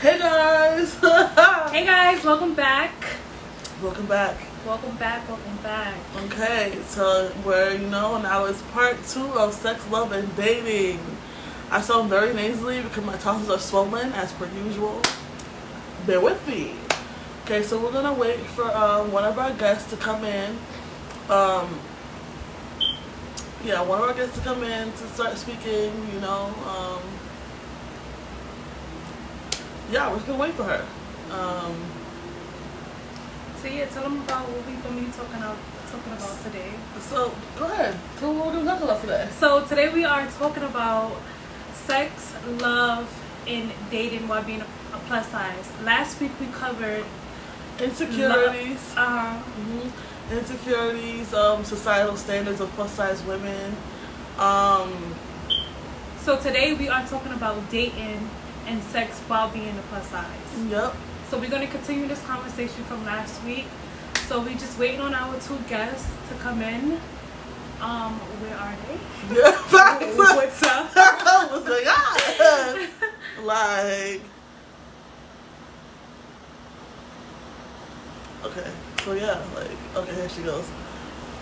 Hey guys! Hey guys, welcome back. Welcome back. Welcome back. Okay, so now it's part 2 of sex, love, and dating. I sound very nasally because my tonsils are swollen as per usual. Bear with me. Okay, so we're gonna wait for one of our guests to come in. One of our guests to come in to start speaking, we're just gonna wait for her. Tell them about what we're going to be talking about today. So, go ahead. Tell them what we're going to talk about today. So, today we are talking about sex, love, and dating while being a plus size. Last week we covered insecurities. Insecurities, societal standards of plus size women. So, today we are talking about dating and sex while being a plus size. Yep. So we're going to continue this conversation from last week. So we're just waiting on our 2 guests to come in. Where are they? Yeah. What's up? What's going on? Okay. So okay, here she goes.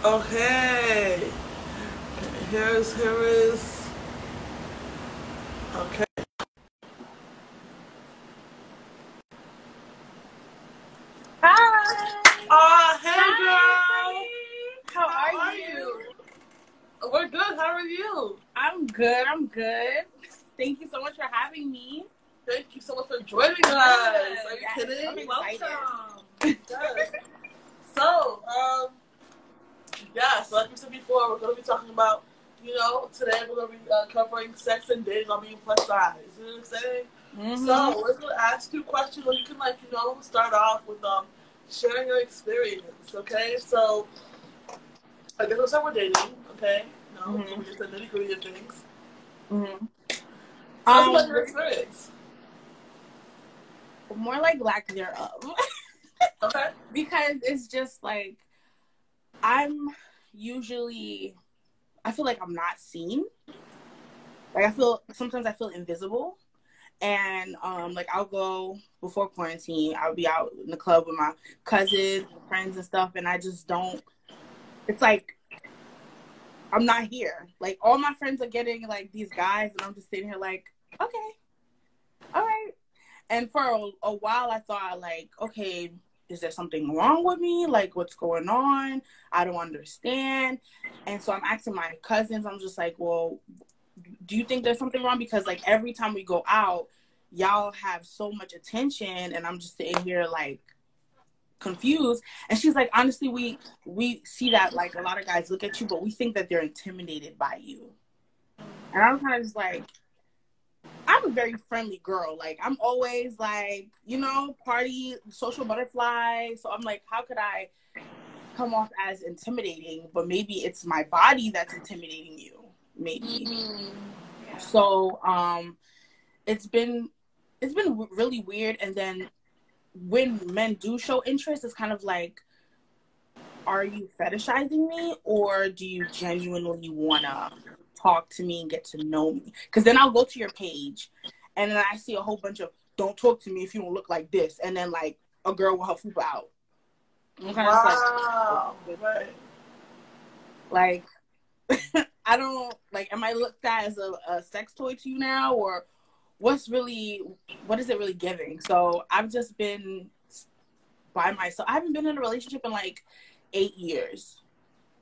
Okay. Here is. Okay. Hi. Hey girl. How are you? We're good. How are you? I'm good. Thank you so much for having me. Thank you so much for joining us. Are you kidding? I'm welcome. Yes. So, so like we said before, we're going to be talking about, today we're going to be covering sex and dating on being plus size. You know what I'm saying? Mm-hmm. So, we're going to ask you questions where you can, start off with sharing your experience, okay? So, I guess we'll start with dating, okay? So we get the nitty-gritty of things. Mm-hmm. Tell us about your experience. More like lack thereof. Okay. Because it's just like, I feel like I'm not seen. Like, sometimes I feel invisible. And, I'll go, before quarantine, I'll be out in the club with my cousins and friends and stuff, and I just don't, it's like, I'm not here. Like, all my friends are getting, these guys, and I'm just sitting here like, okay, all right. And for a while, I thought, okay, is there something wrong with me? Like, what's going on? I don't understand. And so I'm asking my cousins, I'm just like, well, do you think there's something wrong? Because, every time we go out, y'all have so much attention, and I'm just sitting here, confused. And she's like, honestly, we see that, a lot of guys look at you, but we think that they're intimidated by you. And I'm kind of just like, I'm a very friendly girl. I'm always, party, social butterfly. So I'm like, how could I come off as intimidating? But maybe it's my body that's intimidating you. Maybe. Mm-hmm. Yeah. So it's been really weird. And then when men do show interest, it's kind of like, are you fetishizing me, or do you genuinely want to talk to me and get to know me? Because then I'll go to your page and then I see a whole bunch of, don't talk to me if you don't look like this, and then a girl with her fupa out. I'm kind of I don't, am I looked at as a sex toy to you now, or what is it really giving? So I've just been by myself. I haven't been in a relationship in 8 years.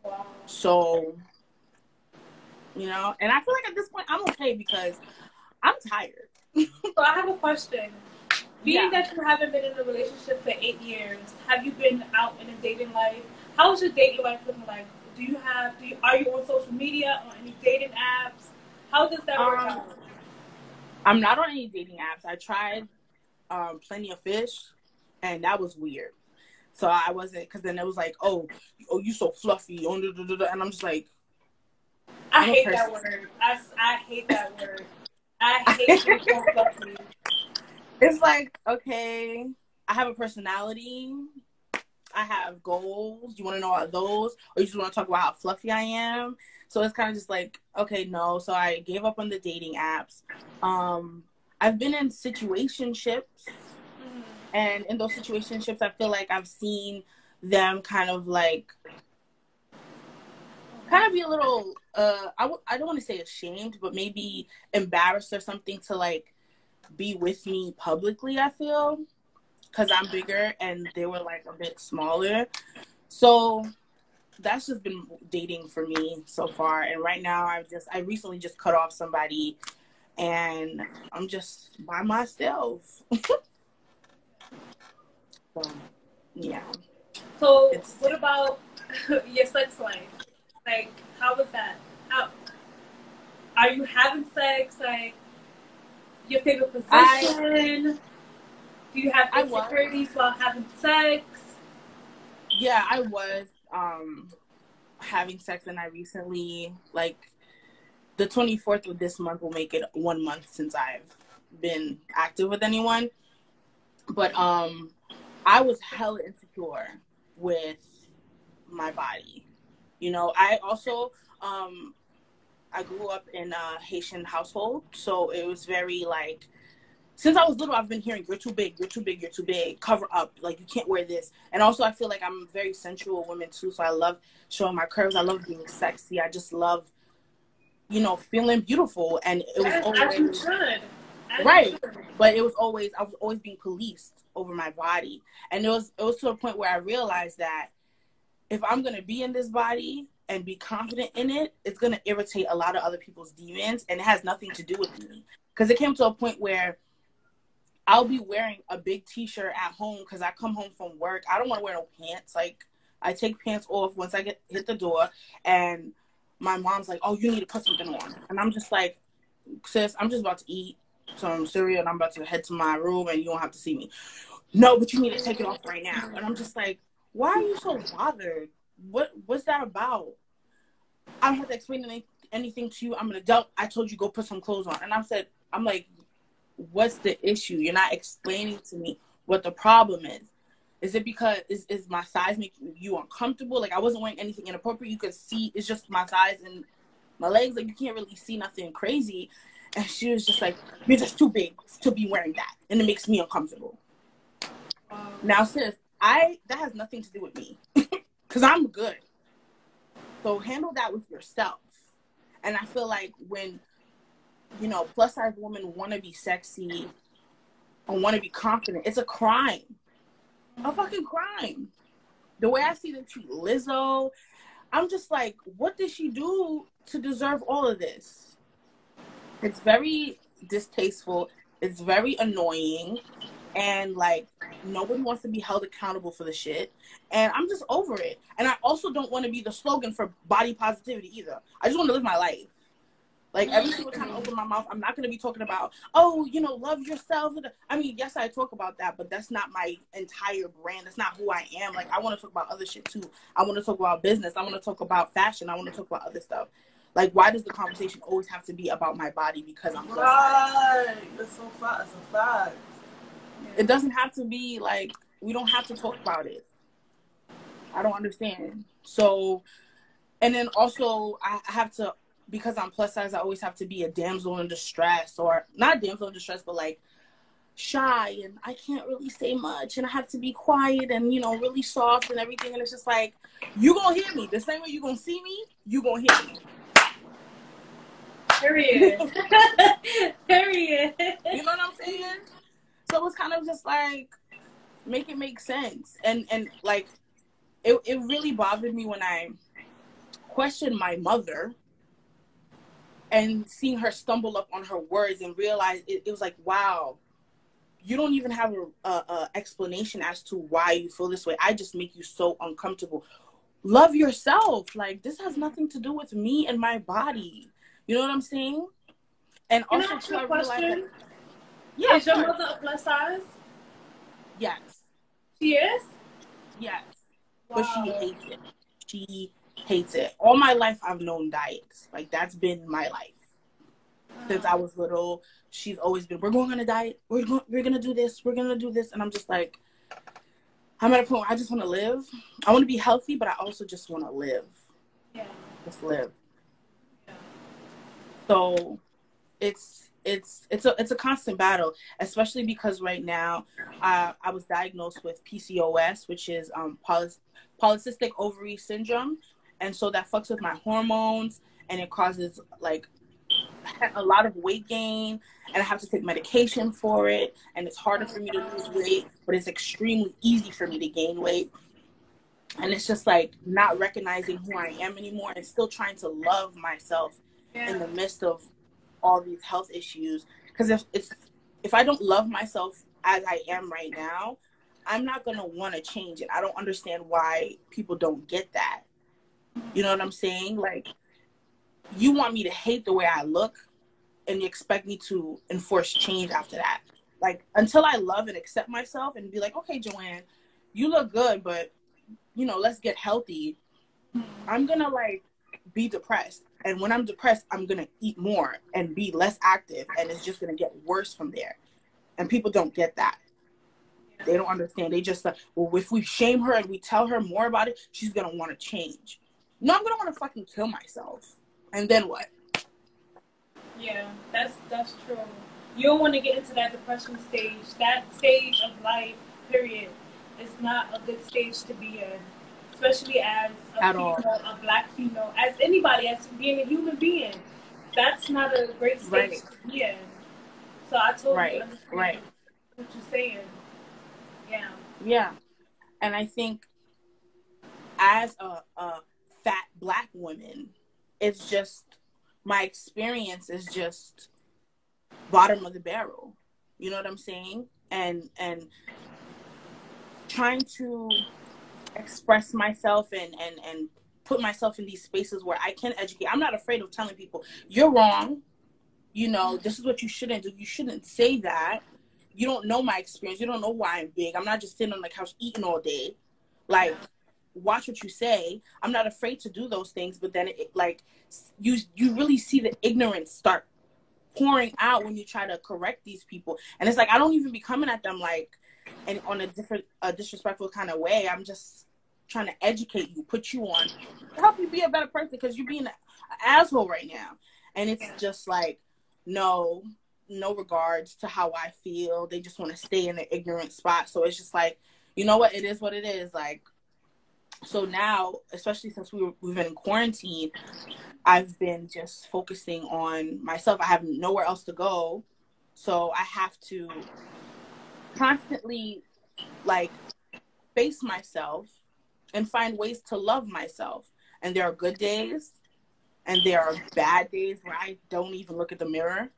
Wow. So, and I feel like at this point I'm okay because I'm tired. So I have a question. Being that you haven't been in a relationship for 8 years, have you been out in a dating life? How is your dating life looking like? Are you on social media, on any dating apps? How does that work out? I'm not on any dating apps. I tried Plenty of Fish, and that was weird. So I wasn't, because then it was like, oh, you so fluffy, and I'm just like, I hate that word. I hate that word. I hate you so fluffy. It's like, okay, I have a personality. I have goals. You want to know about those? Or you just want to talk about how fluffy I am? So it's kind of just like, okay, no. So I gave up on the dating apps. I've been in situationships, and in those situationships, I feel like I've seen them kind of be a little, I don't want to say ashamed, but maybe embarrassed or something to like be with me publicly, I feel, because I'm bigger and they were like a bit smaller. So that's just been dating for me so far. And right now I recently just cut off somebody and I'm just by myself. So, yeah. So what about your sex life? Like, how was that? How are you having sex? Like, your favorite position? Do you have insecurities while having sex? Yeah, I was having sex, and I recently, like, the 24th of this month will make it 1 month since I've been active with anyone. But I was hella insecure with my body. You know, I also I grew up in a Haitian household, so it was very like, since I was little, I've been hearing, you're too big, you're too big, you're too big, cover up, like, you can't wear this. And also, I feel like I'm a very sensual woman, too, so I love showing my curves. I love being sexy. I just love, you know, feeling beautiful. And it was always... Right. But I was always being policed over my body. And it was to a point where I realized that if I'm going to be in this body and be confident in it, it's going to irritate a lot of other people's demons, and it has nothing to do with me. Because it came to a point where I'll be wearing a big t-shirt at home because I come home from work. I don't want to wear no pants. Like, I take pants off once I hit the door, and my mom's like, oh, you need to put something on. And I'm just like, sis, I'm just about to eat some cereal and I'm about to head to my room and you don't have to see me. No, but you need to take it off right now. And I'm just like, why are you so bothered? What's that about? I don't have to explain anything to you. I'm an adult. I told you go put some clothes on. And I'm like, what's the issue? You're not explaining to me what the problem is. Is it because is my size making you uncomfortable? Like, I wasn't wearing anything inappropriate. You could see it's just my size and my legs. Like, you can't really see nothing crazy. And she was just like, you're just too big to be wearing that, and it makes me uncomfortable. Now, sis, that has nothing to do with me, because I'm good. So handle that with yourself. And I feel like when, you know, plus size women want to be sexy and want to be confident, it's a crime. A fucking crime. The way I see them treat Lizzo, I'm just like, what did she do to deserve all of this? It's very distasteful. It's very annoying. And, like, nobody wants to be held accountable for the shit. And I'm just over it. And I also don't want to be the slogan for body positivity either. I just want to live my life. Like, every single time I open my mouth, I'm not going to be talking about, oh, you know, love yourself. I mean, yes, I talk about that, but that's not my entire brand. That's not who I am. Like, I want to talk about other shit, too. I want to talk about business. I want to talk about fashion. I want to talk about other stuff. Like, why does the conversation always have to be about my body because I'm plus size? Right. It's so fast. It's a fact. It doesn't have to be, like, we don't have to talk about it. I don't understand. So, and then also, I have to, because I'm plus size, I always have to be a damsel in distress, or not damsel in distress, but like shy, and I can't really say much, and I have to be quiet and, you know, really soft and everything. And it's just like, you gonna hear me the same way you gonna see me, you gonna hear me. Period. Period. You know what I'm saying? So it's kind of just like, make it make sense. And like, it really bothered me when I questioned my mother and seeing her stumble up on her words and realize it was like, wow, you don't even have a explanation as to why you feel this way. I just make you so uncomfortable. Love yourself. Like, this has nothing to do with me and my body. You know what I'm saying? And Can also, I ask you a question? Yeah, is your mother a plus size? Yes. She is? Yes. Wow. But she hates it. She hates it. All my life, I've known diets. Like, that's been my life. Since I was little, she's always been, we're going on a diet. We're going to do this. We're going to do this. And I'm just like, I'm at a point where I just want to live. I want to be healthy, but I also just want to live. Yeah. Just live. Yeah. So it's a constant battle, especially because right now I was diagnosed with PCOS, which is polycystic ovary syndrome, and so that fucks with my hormones, and it causes like a lot of weight gain, and I have to take medication for it, and it's harder for me to lose weight, but it's extremely easy for me to gain weight. And it's just like not recognizing who I am anymore and still trying to love myself in the midst of all these health issues. Because if I don't love myself as I am right now, I'm not going to want to change it. I don't understand why people don't get that. You know what I'm saying? Like, you want me to hate the way I look and you expect me to enforce change after that. Like, until I love and accept myself and be like, okay, Joann, you look good, but you know, let's get healthy. I'm gonna like be depressed, and when I'm depressed, I'm gonna eat more and be less active, and it's just gonna get worse from there. And people don't get that. They don't understand. They just like, well, if we shame her and we tell her more about it, she's gonna want to change. No, I'm gonna want to fucking kill myself, and then what? Yeah, that's true. You don't want to get into that depression stage. That stage of life, period, is not a good stage to be in, especially as a female, a black female, as anybody, as being a human being. That's not a great stage to be in. So I totally understand what you're saying. Yeah. Yeah. And I think as a fat black woman, it's just, my experience is just bottom of the barrel. You know what I'm saying? And trying to express myself and put myself in these spaces where I can educate. I'm not afraid of telling people, you're wrong. You know, this is what you shouldn't do. You shouldn't say that. You don't know my experience. You don't know why I'm big. I'm not just sitting on the couch eating all day. Like, watch what you say. I'm not afraid to do those things. But then, like, you really see the ignorance start pouring out when you try to correct these people. And it's like, I don't even be coming at them like, and on a disrespectful kind of way. I'm just trying to educate you, put you on, help you be a better person, because you're being an asshole right now. And it's just like, no regards to how I feel. They just want to stay in the ignorant spot. So it's just like, you know what? It is what it is. Like, so now, especially since we've been in quarantine, I've been just focusing on myself. I have nowhere else to go. So I have to constantly like face myself and find ways to love myself. And there are good days and there are bad days where I don't even look at the mirror.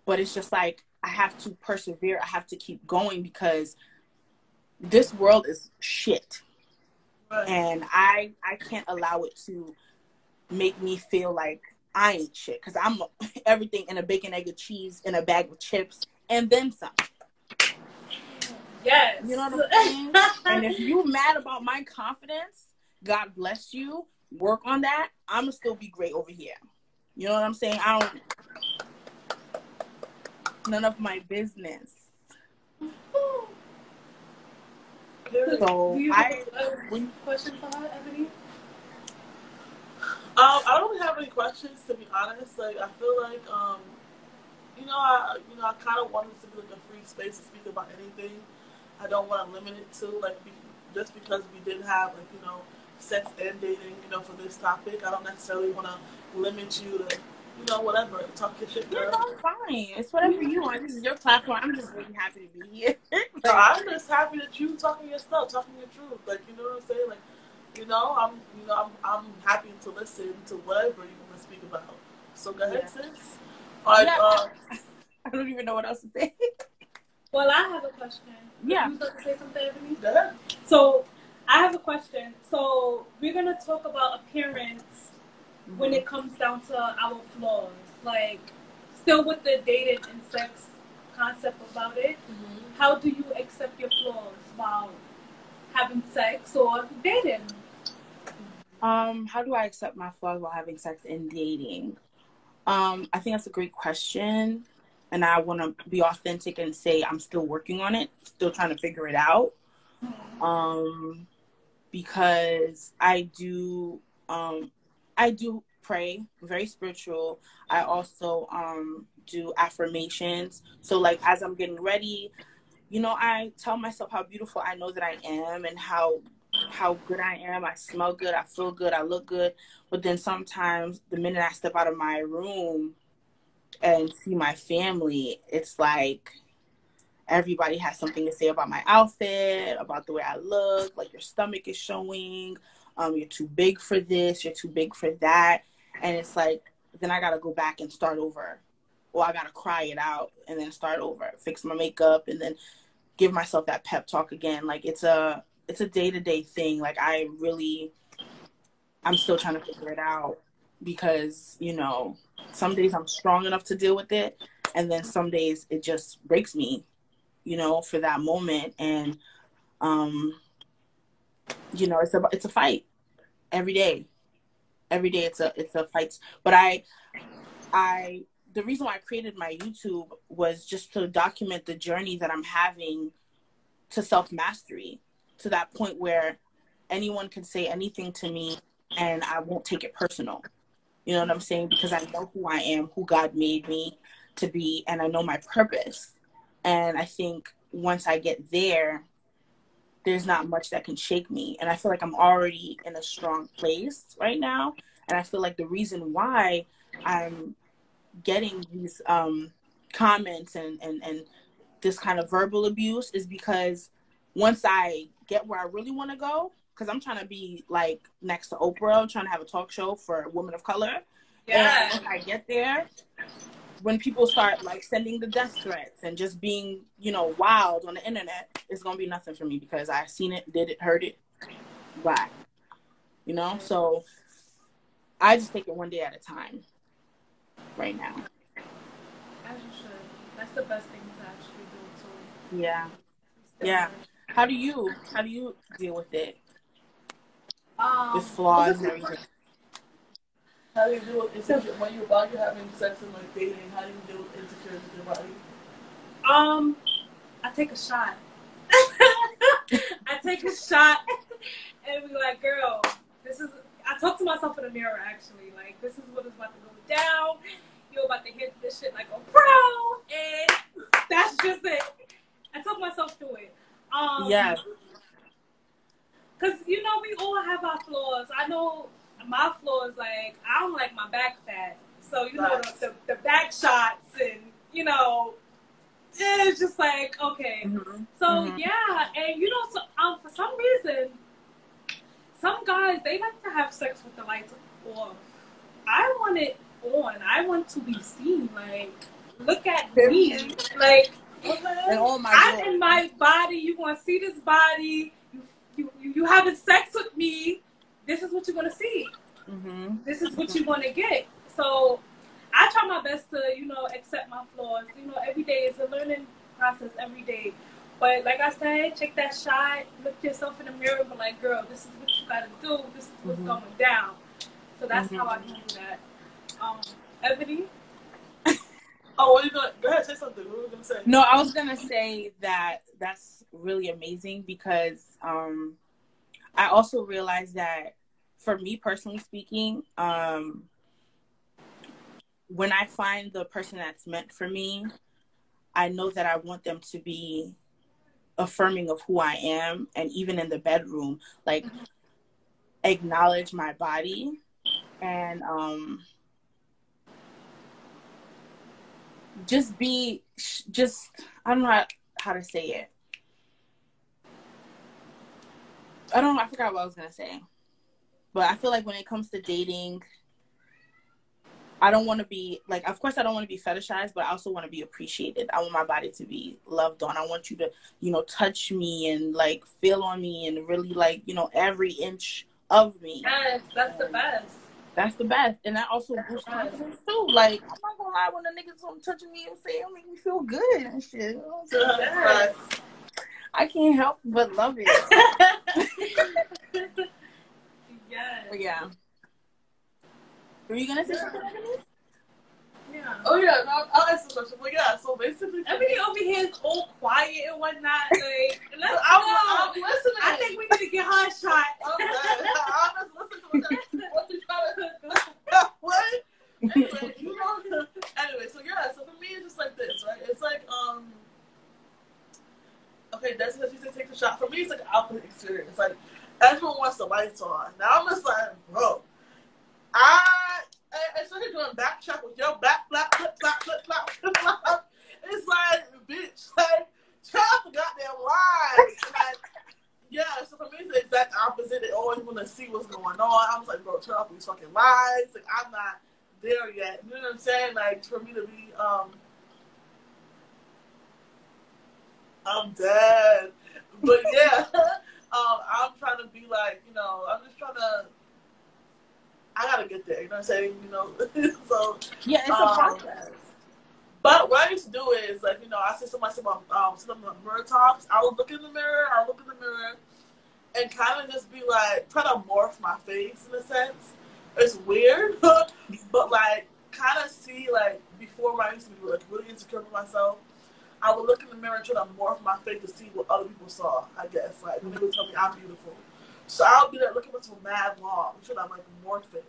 But it's just like, I have to persevere. I have to keep going because this world is shit. Right. And I can't allow it to make me feel like I ain't shit. Because I'm everything in a bacon, egg, and cheese in a bag of chips and then some. Yes. You know what I'm saying? And if you mad about my confidence, God bless you. Work on that. I'm going to still be great over here. You know what I'm saying? None of my business. So do you have a question for her, Ebony? I don't really have any questions, to be honest. Like, I feel like, I kind of want it to be like a free space to speak about anything. I don't want to limit it to, like, just because we did have, like, sex and dating, for this topic. I don't necessarily want to limit you to, whatever. Talk your shit, girl. No, I'm fine. It's whatever you want. This is your platform. I'm just really happy to be here. No, I'm just happy that you talking your stuff, talking your truth. Like, you know what I'm saying? Like, I'm happy to listen to whatever you want to speak about. So go ahead, sis. I don't even know what else to say. Well, I have a question. Yeah. You want to say something, Ebony? Go ahead. So, I have a question. So, we're going to talk about appearance when it comes down to our flaws. Like, still with the dating and sex concept about it, how do you accept your flaws while having sex or dating? How do I accept my flaws while having sex and dating? I think that's a great question. And I want to be authentic and say I'm still working on it, still trying to figure it out. Because I do pray, very spiritual. I also do affirmations. So like as I'm getting ready, you know, I tell myself how beautiful I know that I am and how good I am. I smell good, I feel good, I look good. But then sometimes the minute I step out of my room and see my family, it's like everybody has something to say about my outfit, about the way I look, like your stomach is showing, you're too big for this, you're too big for that. And it's like, then I gotta go back and start over. Or I gotta cry it out and then start over, fix my makeup and then give myself that pep talk again. Like it's a day-to-day thing. Like I'm still trying to figure it out because, you know, some days I'm strong enough to deal with it. And then some days it just breaks me, you know, for that moment. And, you know, it's a fight every day. Every day it's a fight. But the reason why I created my YouTube was just to document the journey that I'm having to self-mastery, to that point where anyone can say anything to me and I won't take it personal. You know what I'm saying? Because I know who I am, who God made me to be, and I know my purpose. And I think once I get there, there's not much that can shake me. And I feel like I'm already in a strong place right now. And I feel like the reason why I'm getting these comments and this kind of verbal abuse is because once I get where I really want to go, because I'm trying to be like next to Oprah, I'm trying to have a talk show for women of color. Yeah. And when I get there, when people start like sending the death threats and just being, you know, wild on the internet, it's gonna be nothing for me because I've seen it, did it, heard it. Bye. You know, so I just take it one day at a time right now. As you should. That's the best thing to actually do too. Yeah. Yeah. How do you deal with it? With flaws and everything. How do you deal with insecurity when you're about to having sex and like dating? How do you deal with insecurity with your body? I take a shot. I take a shot and be like, girl, this is. I talk to myself in the mirror actually. Like, this is what is about to go down. You're about to hit this shit like a pro, and that's just it. I talk myself through it. Yes. Because, you know, we all have our flaws. I know my flaws, like, I don't like my back fat. So, you know, the back shots and, you know, it's just like, okay. Mm-hmm. So, yeah. And, you know, so, for some reason, some guys, they like to have sex with the lights off. I want it on. I want to be seen. Like, look at me. Like, and all my I'm in my body. You want to see this body. You having sex with me. This is what you're going to see. Mm-hmm. This is what you're going to get. So I try my best to, you know, accept my flaws. You know, every day is a learning process every day. But like I said, take that shot, look yourself in the mirror, and be like, girl, this is what you got to do. This is what's going down. So that's how I do that. Ebony? Oh, what are you going to... Go ahead, say something. What were you going to say? No, I was going to say that that's really amazing because I also realized that for me personally speaking, when I find the person that's meant for me, I know that I want them to be affirming of who I am, and even in the bedroom, like acknowledge my body and just I don't know how to say it. I forgot what I was gonna say. But I feel like when it comes to dating, I don't want to be, like, of course I don't want to be fetishized, but I also want to be appreciated. I want my body to be loved on. I want you to, you know, touch me and, like, feel on me and really, like, you know, every inch of me. Yes, that's the best. That's the best. And that also boosts confidence, too. Like, I'm not going to lie, when the niggas don't touching me and say, it make me feel good and shit. You know? So, yes. I can't help but love it. Yes. But yeah. Were you gonna say something? Yeah. Oh yeah, no, I'll answer the question. But yeah, so basically, everything over here is all quiet and whatnot. Like, let's go. I'm listening. I think we need to get her a shot. Okay, I'm just listening to what you trying to. me, it's like an opposite experience. Like, everyone wants the lights on. Now I'm just like, bro, instead of doing back check with your back flap, flip flop, flip flop, flip flop, it's like, bitch, like, turn off the goddamn lights. Like, yeah, so for me, it's the exact opposite. They always want to see what's going on. I was like, bro, turn off these fucking lights. Like, I'm not there yet. You know what I'm saying? Like, for me to be, I'm dead. But yeah, I'm trying to be like, you know, I'm just trying to, I gotta get there, you know what I'm saying? You know, so. Yeah, it's a process. But what I used to do is, like, you know, I see somebody sit on mirror talks. I would look in the mirror, and kind of just be like, try to morph my face in a sense. It's weird, but like, kind of see, like, before I used to be like really insecure with myself, I would look in the mirror and try to morph my face to see what other people saw, I guess. Like, when they would tell me I'm beautiful. So I would be like looking for mad long, trying to like morph it.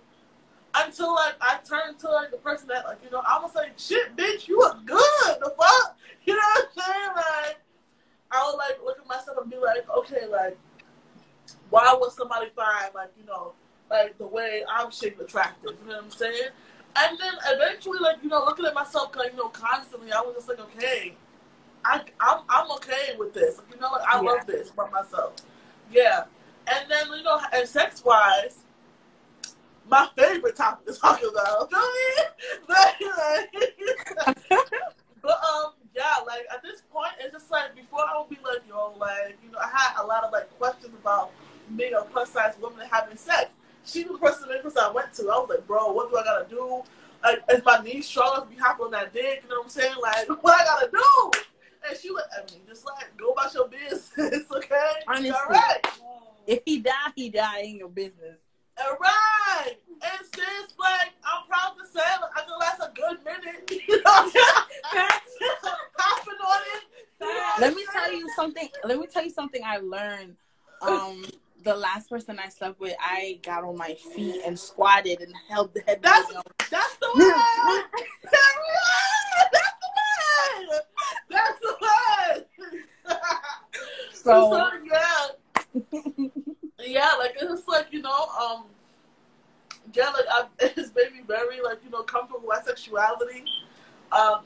Until like I turned to like the person that like, you know, I was like, shit, bitch, you look good. The fuck? You know what I'm saying? Like, I would like look at myself and be like, okay, like, why would somebody find like, you know, like the way I'm shaped attractive? You know what I'm saying? And then eventually, like, you know, looking at myself, like, you know, constantly, I was just like, okay, I'm okay with this. Like, you know, like, I love this about myself. Yeah. And then, you know, and sex wise, my favorite topic to talk about. Feel me? But yeah, like at this point, it's just like before I would be like, yo, like, you know, I had a lot of like questions about being a plus size woman and having sex. She was the person I went to. I was like, bro, what do I gotta do? Like, is my knees strong enough to be happy on that dick? You know what I'm saying? Like, what I gotta do? And she was, I mean, just like go about your business, okay? Honestly, all right. If he die, he die in your business. All right. And since, like, I'm proud to say, like, I can last a good minute. You know what I'm saying? Hopping on it. Let me tell you something I learned. The last person I slept with, I got on my feet and squatted and held the head. That's the way. That's the way. That's the way. So yeah. Yeah, like, it's like, you know, yeah, like, it's made me very, like, you know, comfortable with my sexuality.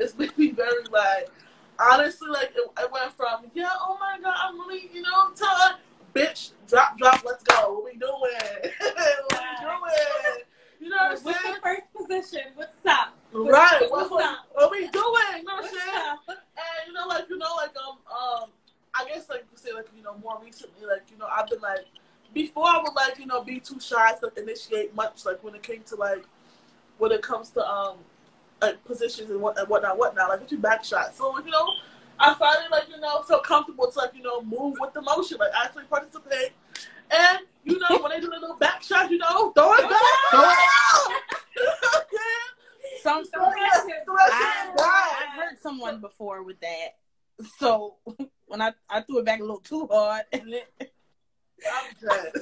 It's made me very, like, honestly, like, it went from, yeah, oh my God, I'm really, you know, tired. Bitch, drop, let's go. What we doing? What we doing? You know what I'm saying? What's the first position? What's up? Right. What's up? What we doing? You know what I'm saying? And, you know, like, I guess, like, you say, like, you know, more recently, like, you know, I've been, like, before I would, like, you know, be too shy to initiate much, like, when it came to, like, when it comes to, like, positions and whatnot, like, what you back shot. So, you know, I finally, like, you know, feel comfortable to, like, you know, move with the motion, like, actually participate. And, you know, when they do the little back shot, you know, throw it back. I heard someone before with that. So, when I threw it back a little too hard, and I'm dead.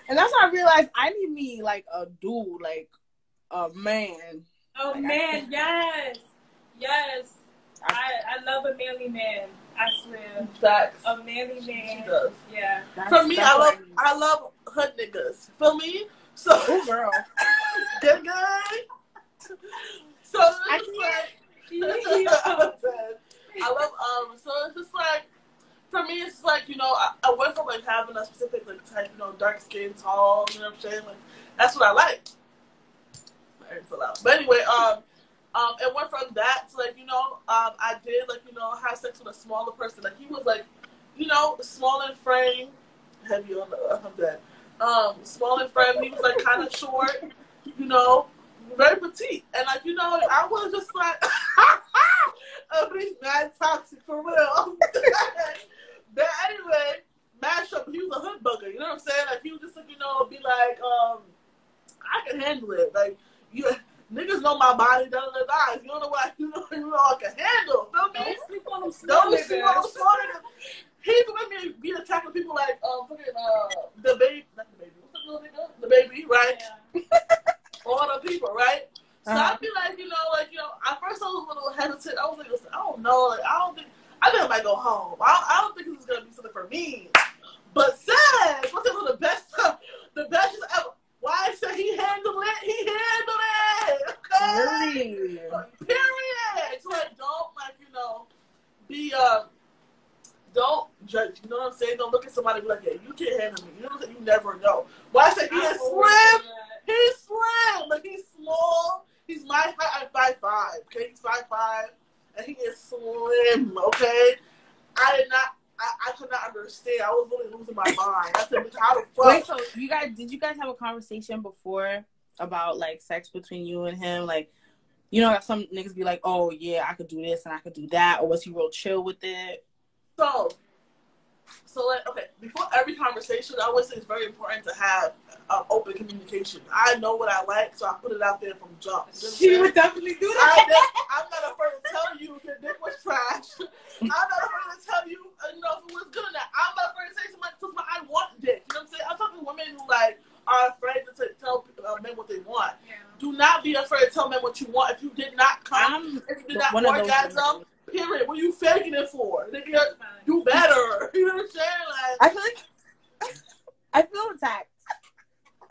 And that's when I realized I need me like a dude, like a man. Oh, like, man, yes. I love a manly man. I swear. Facts. A manly man. She does. Yeah. For me, I love hood niggas. For me, so oh, girl. Good guy. So it's like, I love so it's just like, for me, it's like, you know, I went from like having a specific like type, you know, dark skin, tall, you know what I'm saying? Like, that's what I like. But anyway, it went from that to like, you know, I did like, you know, have sex with a smaller person. Like, he was like, you know, small in frame, heavy on the I'm dead. Small in frame. He was like kind of short, you know, very petite, and like, you know, I was just like, oh, he's mad toxic for real. But anyway, mash up. He was a hood bugger. You know what I'm saying? Like, he was just like, you know, be like, I can handle it. Like, you niggas know my body better than eyes. You don't know what you know I can handle. Feel me? Don't sleep on them small niggas. He even made me be attacking people like the baby, not the baby. What's the little nigga? The baby, right? Yeah. All the people, right? So I'd be like, you know, at first I was a little hesitant. I was like, listen, I don't know. Like, I I think I might go home. I don't think this is gonna be something for me. But says, what's the best ever? Why I say he handled it? He handled it. Okay. Really? Period. So like, don't be don't judge. You know what I'm saying? Don't look at somebody and be like, yeah, you can't handle me. You know what I'm saying? You never know. Why I say he is slim? He's slim. Like he's small. He's my height. I'm 5'5". Okay, he's 5'5", and he is slim. Okay, I could not understand. I was really losing my mind. I said, how the fuck? Wait, so did you guys have a conversation before about like sex between you and him? Like, you know, some niggas be like, oh yeah, I could do this and I could do that, or was he real chill with it? So like, okay, before every conversation, I always say it's very important to have open communication. I know what I like, so I put it out there from jump. She would definitely do that. I'm not afraid to tell you if your dick was trash. I'm not afraid to tell you, if it was good or not. I'm not afraid to say to somebody, I want dick. You know what I'm saying? I'm talking to women who like are afraid to tell men what they want. Yeah. Do not be afraid to tell men what you want. If you did not come, if you did not orgasm, period. What are you faking it for? Nigga, do better. You know what I'm saying? Like, I feel attacked.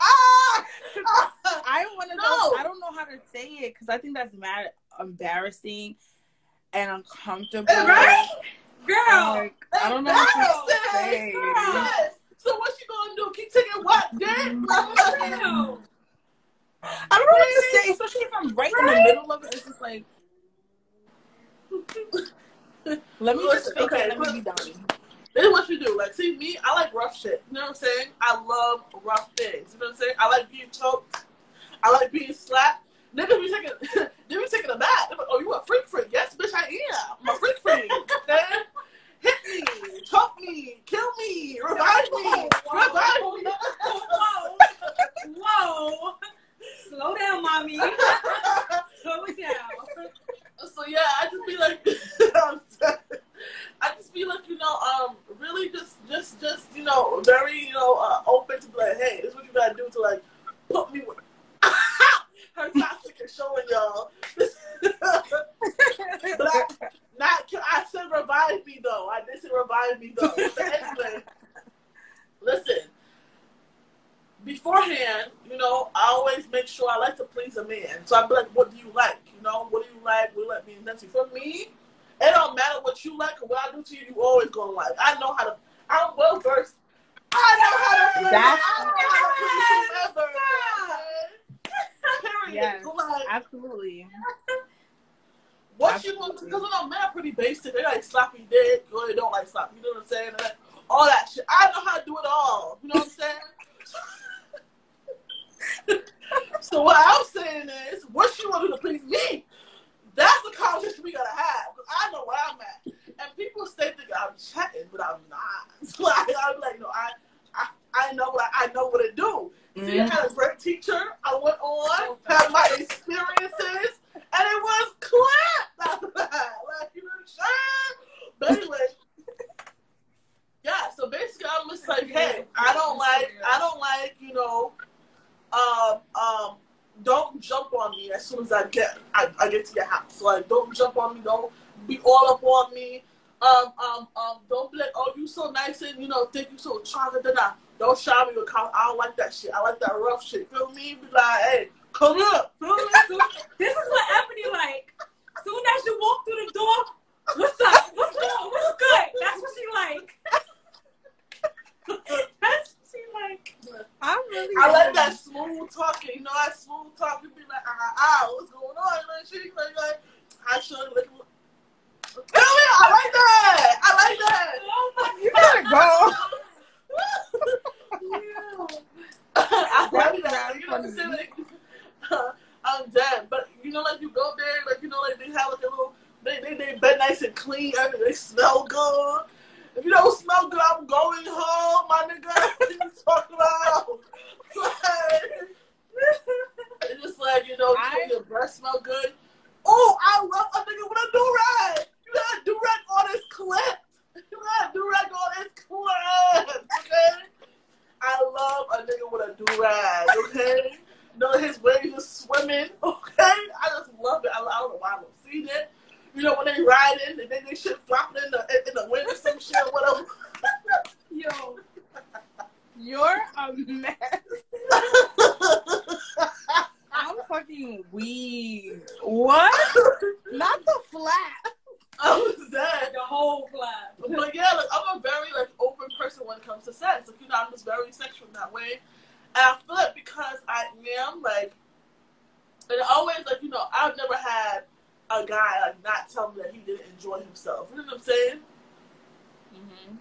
I'm one of those. I don't know how to say it because I think that's mad embarrassing and uncomfortable. Right, girl. Like, I don't know what to say. So what you gonna do? Keep taking what, dick? I don't know what to say, especially if I'm right in the middle of it. It's just like, let me just fake it. Let me be done. This is what you do. Like, see, me, I like rough shit. You know what I'm saying? I love rough things. You know what I'm saying? I like being choked. I like being slapped. Niggas be taking a bath. They're like, oh, you a freak? Yes, bitch, I am. I'm a freak. Okay? Hit me. Choke me. Kill me. Revive me. Revive me. Whoa. Slow down, mommy. Slow it down. So, yeah, I just be like, really just very, open to be like, hey, this is what you gotta do to, like, put me with her toxic is showing y'all. But I said revive me, though. I did say revive me, though. But anyway, listen. Beforehand, I always make sure I like to please a man. So I'd be like, what do you like? What do you like? Will you let me invent you? For me, it don't matter what you like or what I do to you, you always gonna like. I'm well versed. I know how to please whoever. Yes, like, absolutely. What you want? Because men are pretty basic. They like sloppy dick, or they don't like sloppy. You know what I'm saying? Like, all that shit. I know how to do it all. You know what I'm saying? So what I'm saying is, what you want to do to please me? That's the conversation we gotta have. Because I know where I'm at. And people say that I'm chatting, but I'm not. Like, I'm like, I know what to do. Mm-hmm. See, I had a great teacher. I went on, had my experiences, and it was clap after that. Like, you know what I'm saying? But anyway, yeah. So basically, I'm just like, hey, I don't like, don't jump on me as soon as I get to your house. Like, don't jump on me. Don't be all up on me. Don't be like, oh, you so nice and think you so charming. Don't shower me with college. I don't like that shit. I like that rough shit. Feel me? Be like, hey, come up. This is what Ebony like. Soon as you walk through the door, what's up? What's up? What's good? That's what she like. That's what she like. I like that smooth talking. That smooth talk. You be like, what's going on? She like, I should look. I like that. Oh my you gotta go. I like that. You know what I'm saying? Like, I'm dead. But like you go there, like like they have like a little, they bed nice and clean. They smell good. If you don't smell good, I'm going home, my nigga. What are you talking about? Like, it's just like your breath smell good. Oh, I love a nigga with a do-rag. You got a do-rag on his clip. Okay? I love a nigga with a do-rag, okay? His waves is swimming, okay? I just love it. I don't know why I don't see it. When they riding, they and they shit flopping in the wind or some shit or whatever. Yo, you're a mess. I'm fucking weak. What? Not the flat. I was dead. The whole class. But yeah, like I'm a very like open person when it comes to sex. Like, you know, I'm just very sexual in that way. And I feel it because I am like, and always like, you know, I've never had a guy like not tell me that he didn't enjoy himself. You know what I'm saying? Mm-hmm.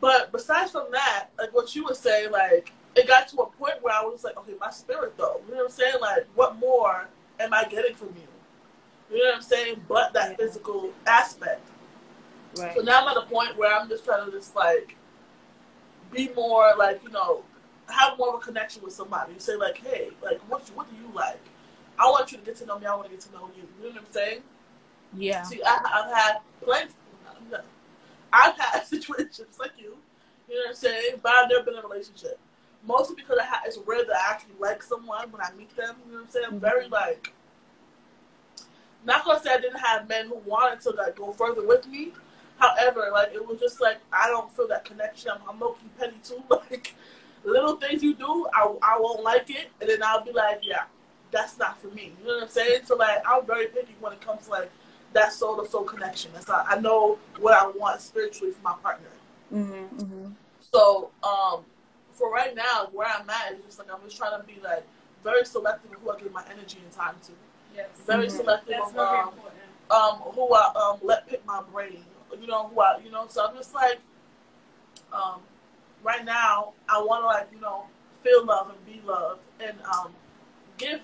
But besides from that, like what you were saying, like it got to a point where I was like, okay, my spirit though. You know what I'm saying? Like, what more am I getting from you? You know what I'm saying? But that physical aspect. Right. So now I'm at a point where I'm just trying to just like be more like, you know, have more of a connection with somebody. Say like, hey, like what do you like? I want you to get to know me. I want to get to know you. You know what I'm saying? Yeah. See, I've had plenty. I've had situations like you. You know what I'm saying? But I've never been in a relationship. Mostly because it's rare that I actually like someone when I meet them. You know what I'm saying? I'm very like. Not gonna say I didn't have men who wanted to like go further with me. However, like it was just like I don't feel that connection. I'm low-key petty too. Like little things you do, I won't like it, and then I'll be like, yeah, that's not for me. You know what I'm saying? So like I'm very picky when it comes to like that soul to soul connection. That's not, I know what I want spiritually for my partner. Mm-hmm, mm-hmm. So for right now, where I'm at is just like I'm just trying to be like very selective of who I give my energy and time to. Yes. Very selective That's of very important. who I let pick my brain. You know who I, you know. So I'm just like right now I want to like, you know, feel love and be loved and give.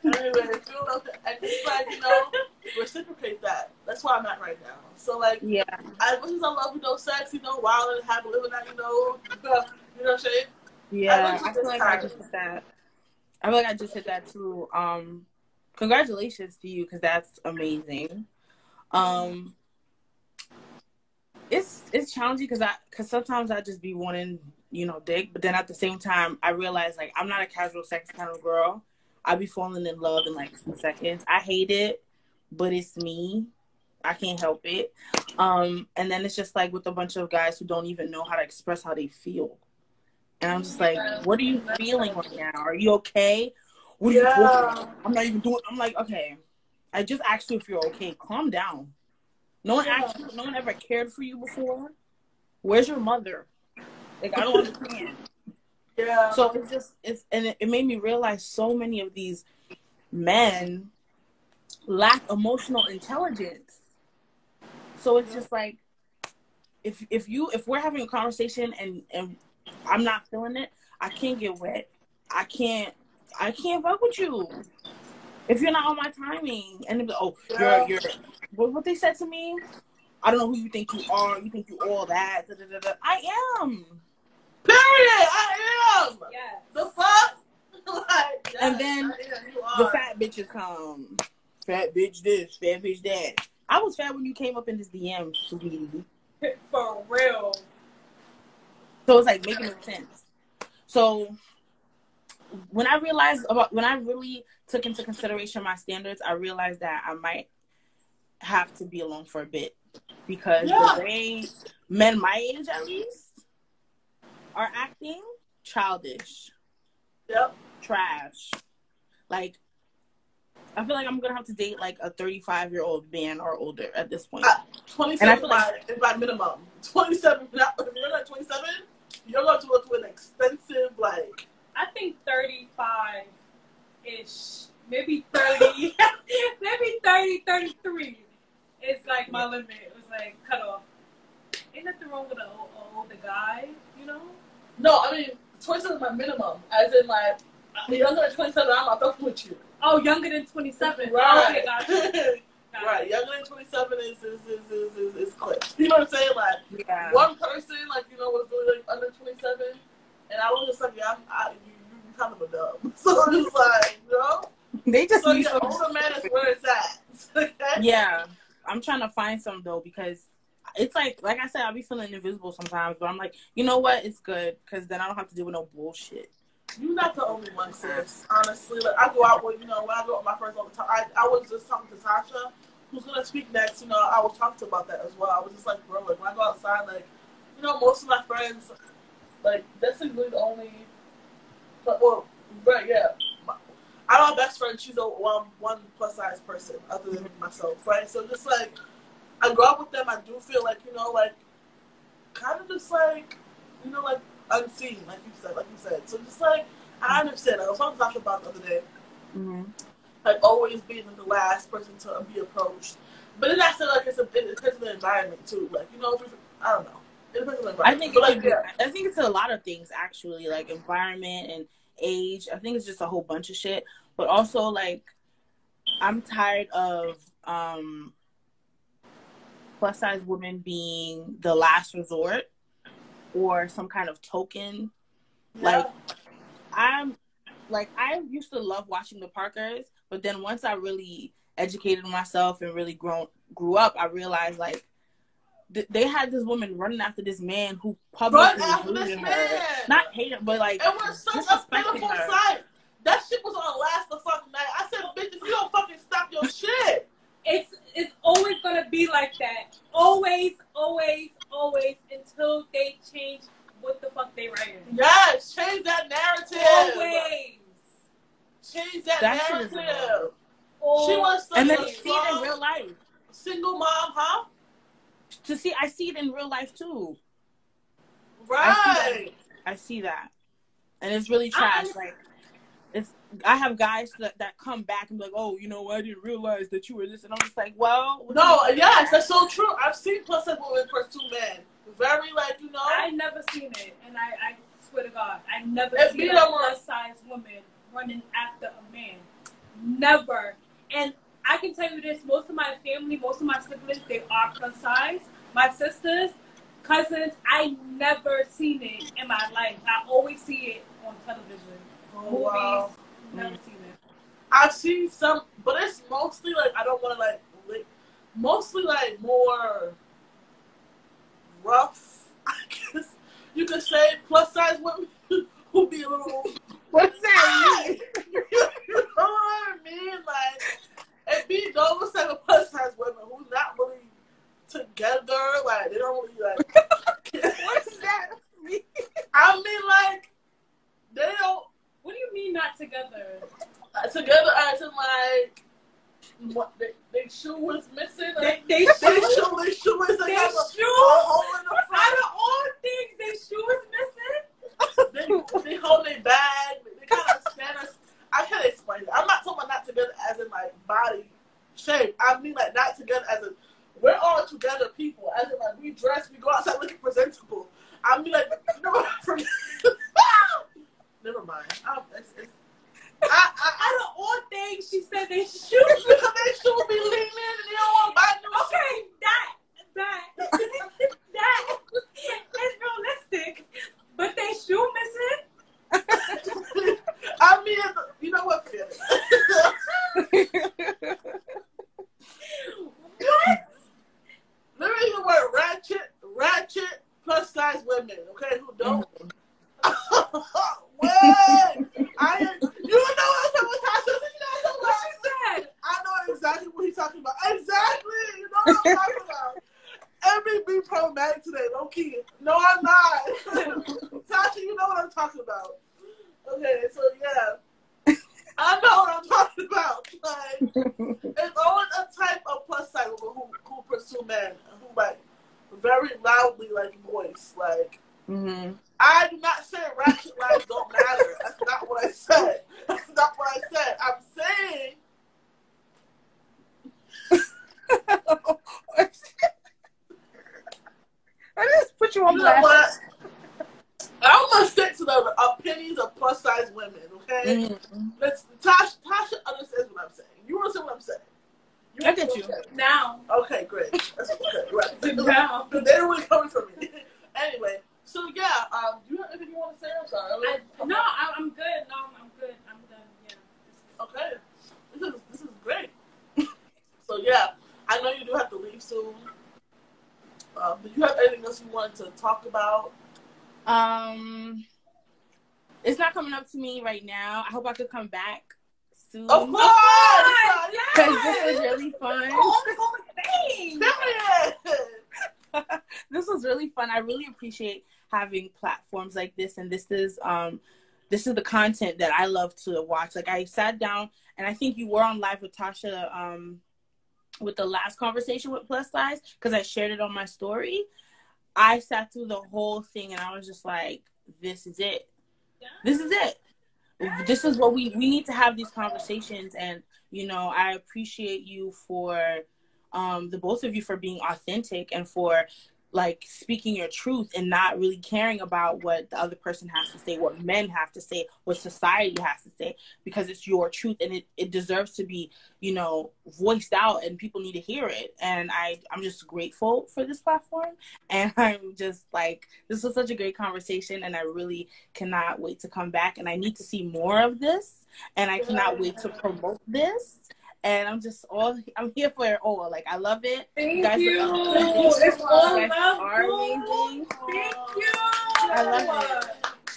Anyway, feel love and just like, you know, reciprocate that. That's where I'm at right now. So like, Yeah. as much as I love, you know, sex, you know, wild and happy living that, you know what I'm saying? Yeah. I feel like I just hit that. I feel like I just hit that too. Congratulations to you, because that's amazing. It's challenging because sometimes I just be wanting, you know, dick, but then at the same time I realize like I'm not a casual sex kind of girl. I be falling in love in like 2 seconds. I hate it, but it's me. I can't help it. And then it's just like with a bunch of guys who don't even know how to express how they feel. And I'm just like, what are you feeling right now? Are you okay? What are you talking about? I'm not even doing. I'm like, okay, I just asked you if you're okay. Calm down. No one asked you. No one ever cared for you before. Where's your mother? Like, I don't understand. Yeah. So it made me realize so many of these men lack emotional intelligence. So it's just like, if we're having a conversation and I'm not feeling it, I can't get wet. I can't fuck with you if you're not on my timing. And they're like, you're what they said to me. I don't know who you think you are. You think you all that. Da, da, da, da. I am. Period. I am. Yes. The fuck. Like, yes, And then the fat bitches come. Fat bitch this, fat bitch that. I was fat when you came up in this DM, sweetie. For real. So it's like making no sense. So when I really took into consideration my standards, I realized that I might have to be alone for a bit, because the way men my age at least are acting, childish. Yep. Trash. Like, I feel like I'm gonna have to date like a 35-year-old man or older at this point. 27 is my minimum. 27. If you're like 27, you're going to go to an expensive like. I think 35-ish, maybe 30, maybe 30, 33 is like my limit. It was like cut off. Ain't nothing wrong with an older guy, you know? No, I mean 27 is my minimum. As in like, younger than 27, I'm not fucking with you. Oh, younger than 27. Right. Oh, okay, gotcha. Right. Younger than 27 is clipped. You know what I'm saying? Like, one person, like, you know, was really like under 27, and I was just like, yeah, you're kind of a dub. So I'm just like, you know? They just so yeah, older man is where it's at. Okay? Yeah. I'm trying to find some though, because it's like I said, I'll be feeling invisible sometimes, but I'm like, you know what? It's good, because then I don't have to deal with no bullshit. You're not the only one, sis. Honestly, like I go out with, when I go out with my friends all the time. I was just talking to Tasha, who's gonna speak next. I was talking about that as well. I was just like, bro, like when I go outside, like, most of my friends, like, that's really the only, well, right, yeah. I have my best friend. She's a one plus size person, other than myself, right? So just like I go out with them, I do feel like like kind of just like like unseen, like you said. So just like I understand. I was talking about the other day, like always being the last person to be approached. But then I said like it depends on the environment too. Like I don't know. It depends on the environment. I think it's a lot of things actually, like environment and age. I think it's just a whole bunch of shit. But also like I'm tired of plus size women being the last resort or some kind of token. Yeah. I used to love watching the Parkers, but then once I really educated myself and really grew up, I realized like they had this woman running after this man who publicly hated her. Not hate her, but like it was such a pitiful sight. That shit was on last the fucking night. I said, bitch, if you don't fucking stop your shit. It's always gonna be like that. Always, always, always until they change what the fuck they writing. Yes, change that narrative. Always. Change that narrative. She was such and then a see it in real life. Single mom, huh? I see it in real life too. Right. I see that. And it's really trash. I have guys that come back and be like, oh, I didn't realize that you were this. And I'm just like, well. No, yes, that's so true. I've seen plus size women pursue men. Very, like, I never seen it. And I swear to God, I never seen a plus size woman running after a man. Never. And I can tell you this, most of my family, most of my siblings, they are plus size. My sisters, cousins, I never seen it in my life. I always see it on television. Movies. Wow. Never seen it. I've seen some, but it's mostly like I don't want to mostly like more rough. I guess you could say plus size women who be a little. What's that mean? You know what I mean? Like it be those type of plus size women who's not really together. Like they don't really like. What's that mean? I mean, like they don't. What do you mean not together? Together as in like what they shoe was missing. They shoe is like a hole in the front. Out of all things, they shoe is missing. They hold their bag. They kind of stand us. I can't explain it. I'm not talking about not together as in like body shape. I mean like not together as in we're all together people. As in like we dress, we go outside looking presentable. I mean like never mind. Out of all things, she said they should. Because they should be leaning and they don't want to buy new shit. That is realistic. But they shoe missing? I mean, you know what? Forget it. What? Let me use the word ratchet plus size women, okay, who don't. Wait! You know what I'm talking about, Tasha? What she said? I know exactly what he's talking about. Exactly! You know what I'm talking about. Every be problematic today, low key. No, I'm not. Tasha, you know what I'm talking about. Okay, so yeah. I know what I'm talking about. Like, it's always a type of plus size woman who pursue men, who like very loudly like voice, like. Mm-hmm. I do not say ratchet lives don't matter. That's not what I said. That's not what I said. I'm saying. I just put you on blast. I'm gonna stick to the opinions of plus size women. Okay. Mm-hmm. Tasha understands what I'm saying. You understand what I'm saying? I get you now. Okay, great. That's okay. Right. Now. They don't really coming from me. Anyway. So yeah, do you have anything you want to say? I'm sorry. No, I'm good. No, I'm good. I'm done. Yeah. Okay. This is great. So yeah, I know you do have to leave soon. Do you have anything else you wanted to talk about? It's not coming up to me right now. I hope I could come back soon. Of course! Because this was really fun. This was really fun. I really appreciate having platforms like this, and this is the content that I love to watch. Like, I sat down, and I think you were on live with Tasha with the last conversation with Plus Size, because I shared it on my story. I sat through the whole thing, and I was just like, this is it. This is it. This is what we need to have these conversations. And, you know, I appreciate you for the both of you for being authentic and for like speaking your truth and not really caring about what the other person has to say, what men have to say, what society has to say, because it's your truth and it deserves to be, you know, voiced out, and people need to hear it. And I'm just grateful for this platform, and I'm just like, this was such a great conversation, and I really cannot wait to come back, and I need to see more of this, and I cannot wait to promote this. And I'm here for it all. Like, I love it. Thank you. Guys you. It's all you guys are amazing. Thank you. I love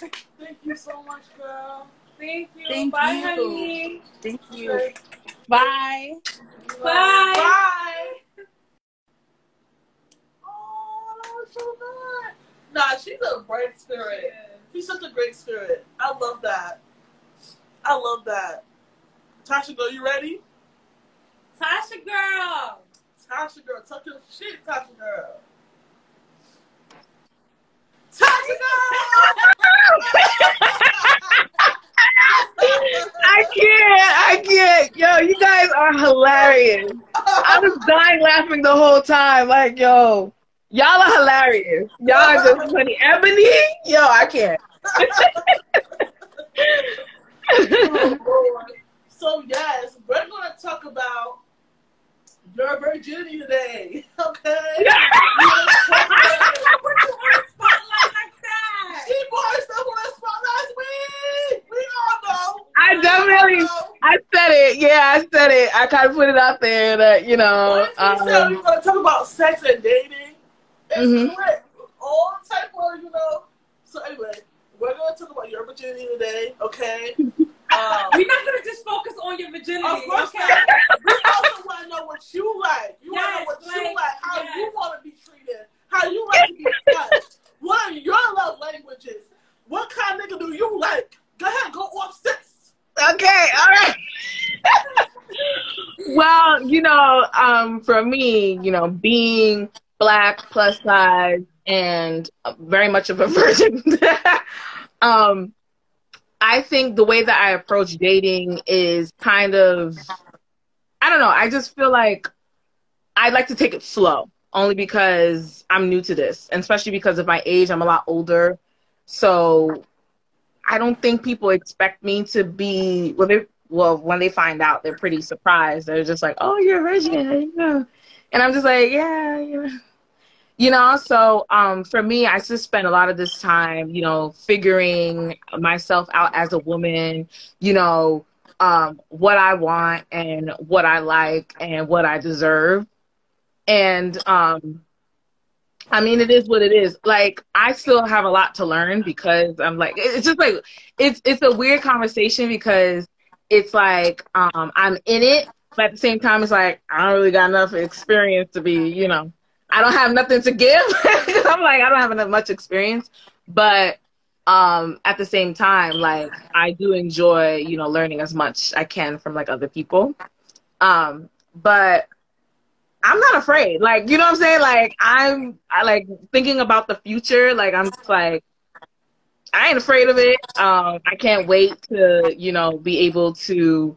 it. Thank you so much, girl. Thank you. Thank Bye, you. honey. Thank you. Bye. Bye. Bye. Oh, that was so good. Nah, she's a bright spirit. She's such a great spirit. I love that. I love that. Tasha, girl, you ready? Tasha girl. Tasha girl, talk your shit, Tasha girl. Tasha girl! I can't. Yo, you guys are hilarious. I was dying laughing the whole time. Like, yo, y'all are hilarious. Y'all are just funny. Ebony? Yo, I can't. So, yes, we're going to talk about your virginity today, okay? She put herself on the spot last week. We all know. I said it. Yeah, I said it. I kind of put it out there that, you know. What if we said we were going to talk about sex and dating? It's all type of, you know. So, anyway, we're going to talk about your virginity today, okay? We're not going to just focus on your virginity. Of course okay? not. We also want to know what you like. You want to know what you like, how you want to be treated, how you like to be touched. What are your love languages? What kind of nigga do you like? Go ahead, go off 6. Okay, all right. Well, you know, for me, you know, being Black, plus size, and very much of a virgin, I think the way that I approach dating is kind of, I don't know, I just feel like I'd like to take it slow, only because I'm new to this, and especially because of my age. I'm a lot older, so I don't think people expect me to be, well, when they find out, they're pretty surprised. They're just like, oh, you're a virgin, yeah. And I'm just like, yeah, yeah. You know, so for me, I just spend a lot of this time, you know, figuring myself out as a woman, you know, what I want and what I like and what I deserve. And I mean, it is what it is. Like, I still have a lot to learn, because I'm like, it's just like, it's a weird conversation, because it's like I'm in it, but at the same time, it's like, I don't really got enough experience to be, you know, I don't have nothing to give. I'm like, I don't have enough much experience, but at the same time, like, I do enjoy, you know, learning as much I can from like other people. But I'm not afraid. Like, you know what I'm saying? Like, I like thinking about the future. Like, I'm just like, I ain't afraid of it. I can't wait to, you know, be able to,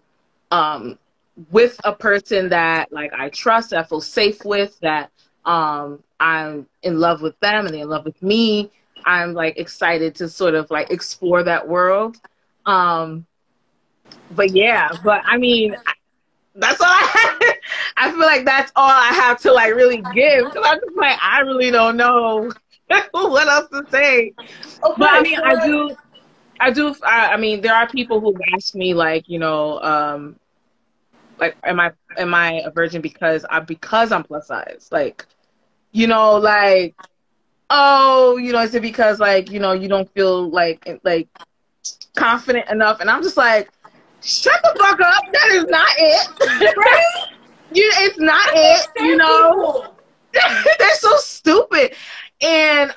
with a person that like I trust, that I feel safe with, that I'm in love with them and they're in love with me. I'm like excited to sort of like explore that world. But yeah, but I mean, that's all I have. I feel like that's all I have to like really give, because I'm just like, I really don't know what else to say. Okay, but I mean, I mean, there are people who've asked me like, you know, like, am I a virgin because I'm plus size? Like, you know, like, oh, you know, is it because like, you know, you don't feel like confident enough, and I'm just like, shut the fuck up. That is not it. Right? It's not it. You know, they're so stupid. And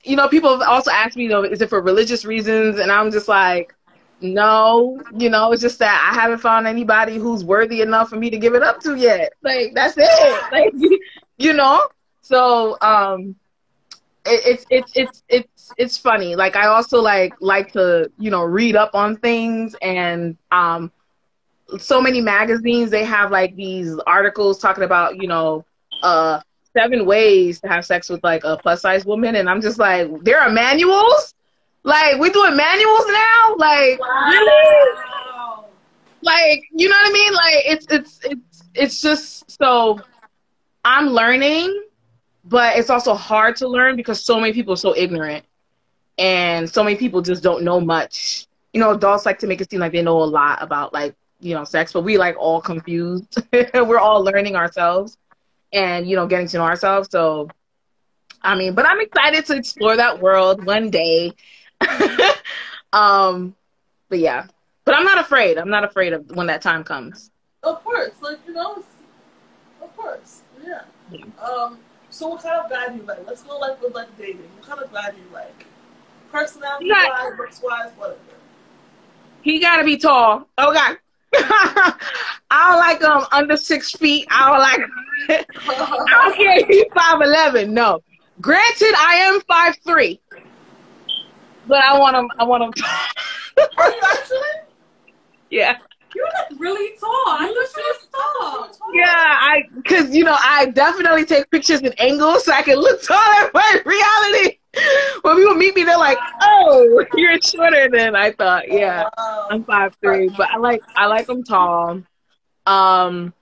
you know, people have also asked me, you know, is it for religious reasons? And I'm just like, no, you know, it's just that I haven't found anybody who's worthy enough for me to give it up to yet. Like, that's it. Like, you know. So it's funny. Like, I also like to, you know, read up on things, and so many magazines, they have like these articles talking about, you know, 7 ways to have sex with like a plus size woman, and I'm just like, there are manuals? Like, we're doing manuals now? Like, wow. really? Like, you know what I mean? Like, it's just, so I'm learning, but it's also hard to learn because so many people are so ignorant, and so many people just don't know much. You know, adults like to make it seem like they know a lot about, like, you know, sex, but we like all confused. We're all learning ourselves and, you know, getting to know ourselves. So, I mean, but I'm excited to explore that world one day. But yeah, but I'm not afraid. I'm not afraid of when that time comes. Of course, like, you know, of course, yeah. So what kind of guy do you like? Let's go like with like dating. What kind of guy do you like? Personality wise, looks wise, whatever. He gotta be tall. Oh God. I don't like under 6 feet. I don't like. I don't care if he's 5'11". No. Granted, I am 5'3", but I want him. Are you actually? Yeah. You look really tall. I thought you was tall. Yeah, because, you know, I definitely take pictures in angles so I can look taller, but in reality, when people meet me, they're like, oh, you're shorter than I thought. Yeah, I'm 5'3", but I like them tall. I'm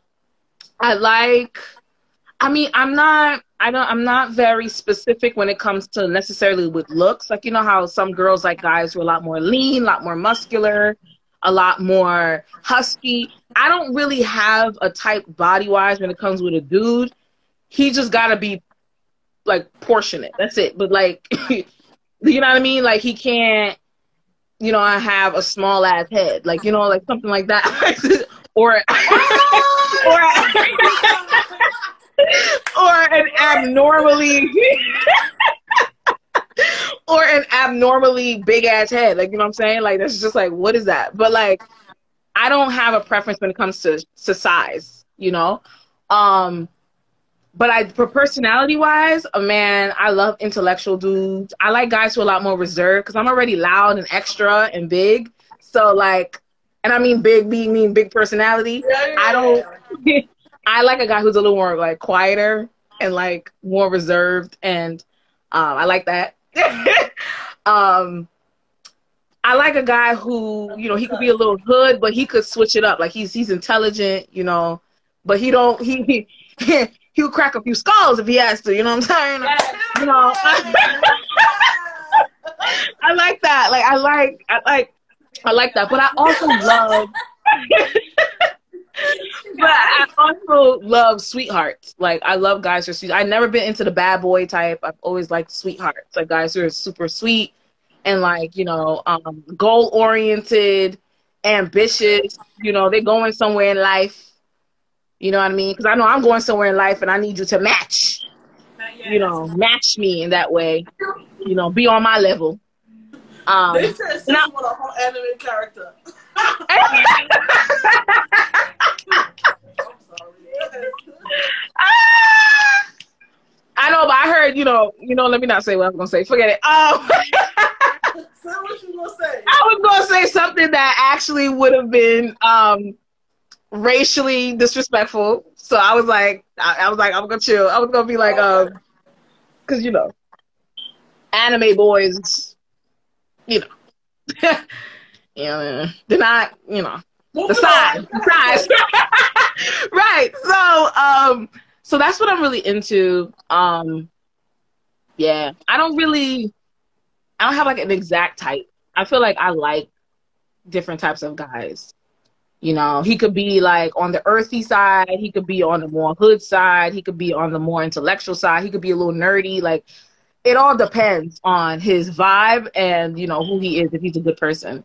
not very specific when it comes to necessarily with looks. Like, you know how some girls like guys who are a lot more lean, a lot more muscular, a lot more husky. I don't really have a type body-wise when it comes with a dude. He just gotta be like proportionate. That's it. But like, you know what I mean? Like, he can't, you know, have a small ass head. Like, you know, like something like that. or an abnormally big ass head. Like, you know what I'm saying? Like, that's just like, what is that? But like, I don't have a preference when it comes to size, you know? But for personality wise, man, I love intellectual dudes. I like guys who are a lot more reserved because I'm already loud and extra and big. So like, and I mean big, mean big personality. Yeah. I like a guy who's a little more like quieter and like more reserved, and I like that. I like a guy who, you know, he could be a little hood, but he could switch it up. Like, he's intelligent, you know, but he'll crack a few skulls if he has to, you know what I'm saying? Yes. You know, I like that. Like, I like that. But I also love but I also love sweethearts. Like, I love guys who are sweet. I've never been into the bad boy type. I've always liked sweethearts, like guys who are super sweet and like, you know, goal oriented, ambitious. You know, they're going somewhere in life. You know what I mean? Because I know I'm going somewhere in life, and I need you to match. You know, match me in that way. You know, be on my level. They said Sis want a whole anime character. I'm sorry. I know, but I heard, you know, let me not say what I was going to say. Forget it. Say what you going to say. I was going to say something that actually would have been racially disrespectful. So I was like, I'm going to chill. I was going to be like, because, you know, anime boys, you know, you know, they're not, you know, the size. Right. So that's what I'm really into. Yeah, I don't have like an exact type. I feel like I like different types of guys. You know, he could be like on the earthy side. He could be on the more hood side. He could be on the more intellectual side. He could be a little nerdy. Like, it all depends on his vibe and, you know, who he is, if he's a good person.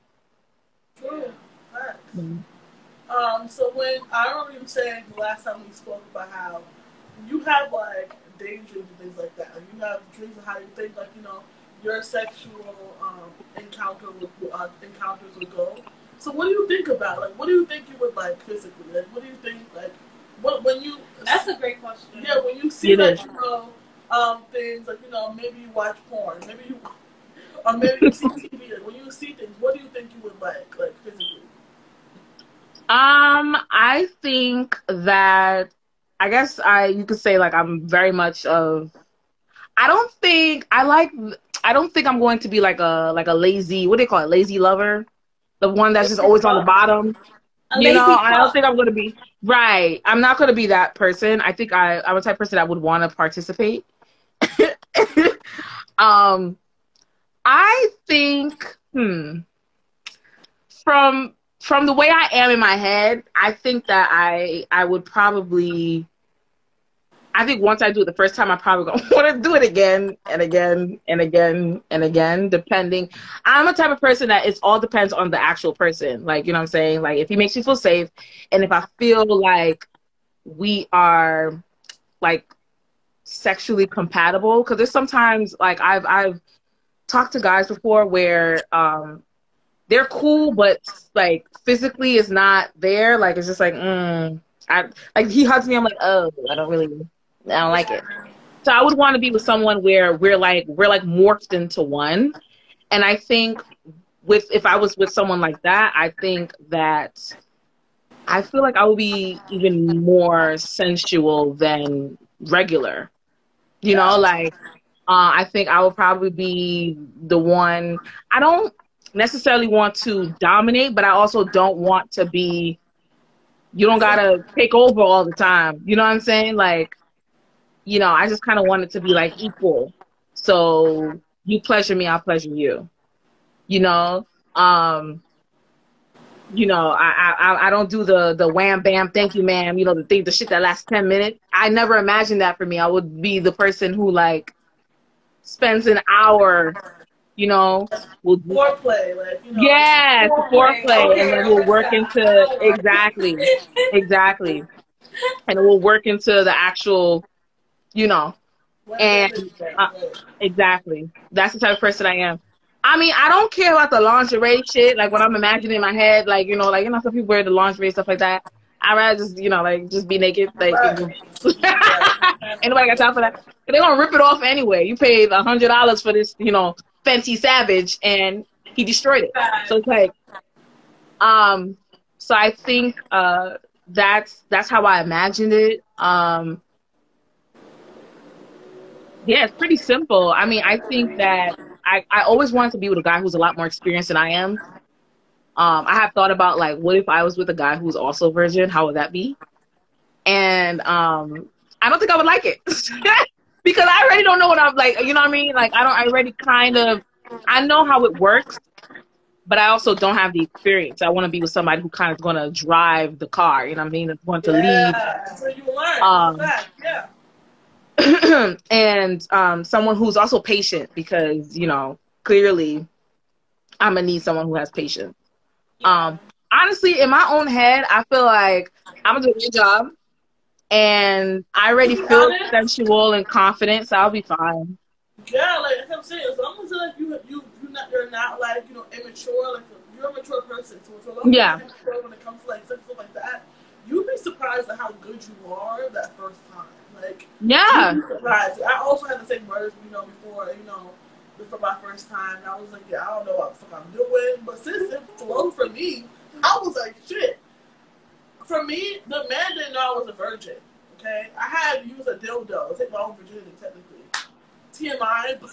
True. Facts. Mm. So when I remember you saying the last time we spoke about how you have like daydreams and things like that. Like, you have dreams of how you think like, you know, your sexual encounters would go. So what do you think about? Like what do you think you would like physically? Like what do you think like what when you That's a great question. yeah, when you see It like, is. you know, things like, you know, maybe you watch porn, maybe you or maybe you see TV, like when you see things, what do you think you would like physically? I think that I guess you could say like I'm very much of I don't think I'm going to be like a lazy, what do they call it? Lazy lover. The one that's just always on the bottom. A You know, lazy I don't fuck. think I'm going to be right. I'm not going to be that person. I think I'm a type of person that would want to participate. um, I think, from the way I am in my head, I think that I would probably. I think once I do it the first time, I probably gonna want to do it again and again and again and again, depending. I'm a type of person that it all depends on the actual person. Like, you know what I'm saying? Like, if he makes me feel safe and if I feel like we are like sexually compatible, because there's sometimes like I've talked to guys before where they're cool, but like physically is not there. Like, it's just like, I like he hugs me, I'm like, oh, I don't like it. So I would want to be with someone where we're like morphed into one. And I think if I was with someone like that, I think that I feel like I would be even more sensual than regular. You know, Yeah. like I think I would probably be the one. I don't necessarily want to dominate, but I also don't want to be. You don't gotta take over all the time. You know what I'm saying? Like, you know, I just kind of want it to be like equal. So you pleasure me, I'll pleasure you. You know, um, I don't do the wham bam, thank you, ma'am. You know, the shit that lasts 10 minutes. I never imagined that for me. I would be the person who like spends an hour. You know, will Foreplay, like, you know, yes, Foreplay. foreplay, and Okay, then I'm we'll gonna work stop. into exactly, and we'll work into the actual, you know. when they And think that, uh, right. exactly, that's the type of person I am. I mean, I don't care about the lingerie shit. Like when I'm imagining in my head, like some people wear the lingerie stuff like that. I rather just like just be naked. Like Right. Right. ain't nobody got time for that. But they're gonna rip it off anyway. You paid $100 for this, Fenty Savage, and he destroyed it. So it's like, um, so I think that's how I imagined it. Yeah, it's pretty simple. I mean, I think that I always wanted to be with a guy who's a lot more experienced than I am. I have thought about like, what if I was with a guy who's also a virgin? How would that be? And I don't think I would like it because I already don't know what I'm like. You know what I mean? Like, I already I know how it works, but I also don't have the experience. I want to be with somebody who kind of is going to drive the car. You know what I mean? That's going to lead. Yeah. So you learn. Um, Fact. Yeah. and someone who's also patient because clearly I'm gonna need someone who has patience. Yeah. Honestly, in my own head, I feel like I'm gonna do a good job, and I To already be feel honest, sensual and confident, so I'll be fine. yeah, like I'm saying, as long as like you're not like immature, like you're a mature person. So as long as you're Yeah, not immature when it comes to like sex stuff like that, you'd be surprised at how good you are that first time. Like you'd yeah, be surprised. I also had the same words, before my first time. And I was like, yeah, I don't know what the fuck I'm doing, but since it flowed for me, I was like, shit. For me, the man didn't know I was a virgin. Okay, I had used a dildo to take my own virginity, technically. TMI, but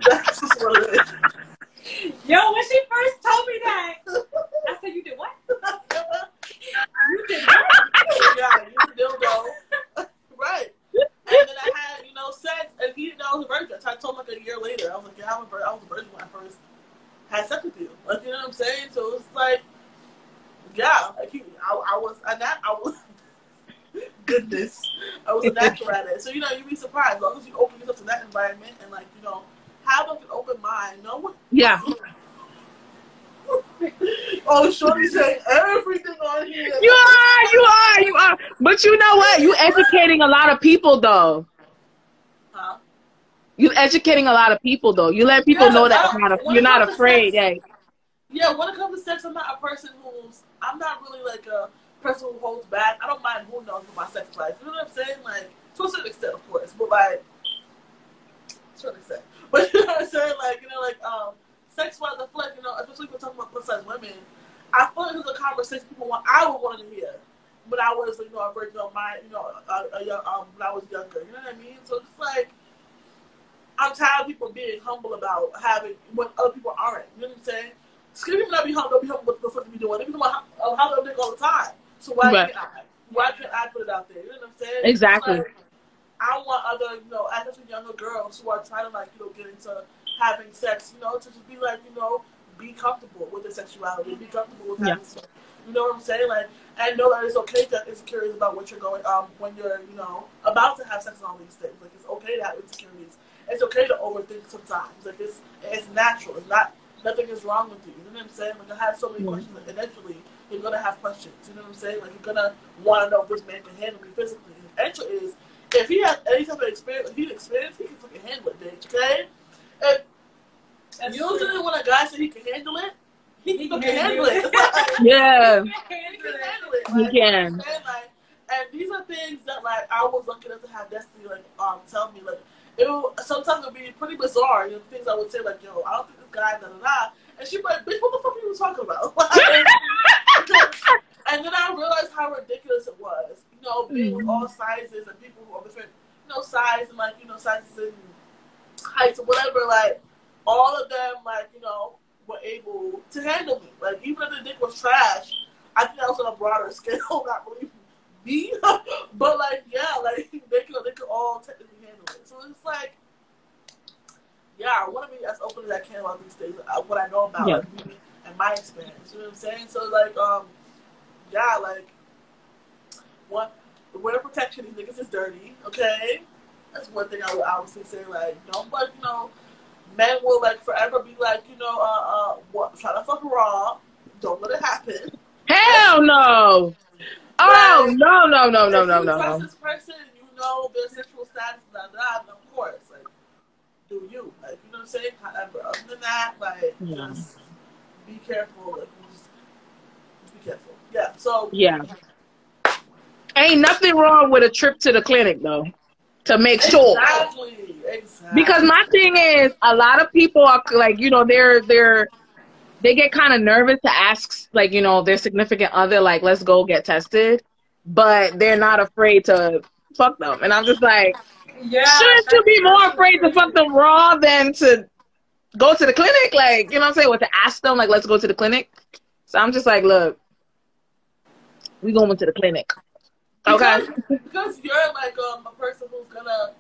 that's just what it is. Yo, when she first told me that, I said, "You did what? You did what?" Yeah, use a dildo. Right. And then I had, sex, and he didn't know I was a virgin. So I told him like a year later. I was like, yeah, I was a virgin when I first had sex with you. Like, you know what I'm saying? So it's like, yeah, like I was, and that I was. goodness. I was a natural at it. So, you know, you'd be surprised. As long as you open yourself to that environment and, like, you know, have like an open mind. Know what? Yeah. Oh, Shorty saying everything on here. You are. But you know what? You educating a lot of people, though. Huh? You educating a lot of people, though. You let people know that you're not afraid. Yeah, when it comes to sex, I'm not a person I'm not really like a person who holds back. I don't mind who knows my sex life. You know what I'm saying? Like, to a certain extent, of course. But, like, certain extent. But, you know what I'm saying? Like, you know, like, sex-wise, I feel like, you know, especially when we're talking about plus-size women, I feel like there's a conversation I would want to hear when I was, you know, a virgin on my, you know, when I was younger. You know what I mean? So it's like, I'm tired of people being humble about having when other people aren't. You know what I'm saying? Skinny people not be humble, don't be humble with the fuck they be doing. They be doing how they dick all the time. So why can't I? Why can't I put it out there? You know what I'm saying? Exactly. Like, I want other, you know, especially younger girls who are trying to, like, you know, get into having sex, you know, to just be like, you know, be comfortable with their sexuality, be comfortable with having sex. You know what I'm saying? Like, and know that it's okay to have insecurities about what you're going when you're, you know, about to have sex and all these things. Like, it's okay to have insecurities. It's okay to overthink sometimes. Like, it's natural. It's not, nothing is wrong with you. You know what I'm saying? Like, I have so many questions that eventually you're gonna have questions. You know what I'm saying? Like, you're gonna want to know if this man can handle me physically. And the answer is, if he has any type of experience, he can fucking handle it, bitch. Okay? And usually when a guy says he can handle it, he can handle it. Yeah. He can handle it. He can. Like, and these are things that, like, I was lucky enough to have Destiny, like, tell me, like, sometimes it would be pretty bizarre, you know, things I would say, like, yo, I don't think this guy, da-da-da. And she'd be like, bitch, what the fuck are you talking about? And then I realized how ridiculous it was, you know, being with all sizes and people who are different, you know, size and, like, you know, sizes and heights or whatever, like, all of them, like, you know, were able to handle me. Like, even if the dick was trash, I think I was on a broader scale, not really me, but, like, yeah, like, they could all technically handle it. So it's like, yeah, I want to be as open as I can about these things, what I know about, like, me and my experience, you know what I'm saying? So, like, yeah, like, wear protection, these niggas is dirty, okay? That's one thing I would obviously say, like, don't, like, you know, men will, like, forever be like, you know, try to fuck raw, don't let it happen. Hell no! Oh, like, no. If you trust this person, you know their sexual status, of course, like, do you, like, you know what I'm saying? However, other than that, like, just be careful, like, just be careful. Yeah, so. Yeah. Ain't nothing wrong with a trip to the clinic, though, to make sure. Exactly. Because my thing is, a lot of people are, like, you know, they get kind of nervous to ask, like, you know, their significant other, like, let's go get tested, but they're not afraid to fuck them. And I'm just like, shouldn't you be more afraid to fuck them raw than to go to the clinic? Like, you know what I'm saying? Or to ask them, like, let's go to the clinic. So I'm just like, look, we going to the clinic. Okay? Because you're, like, a person who's gonna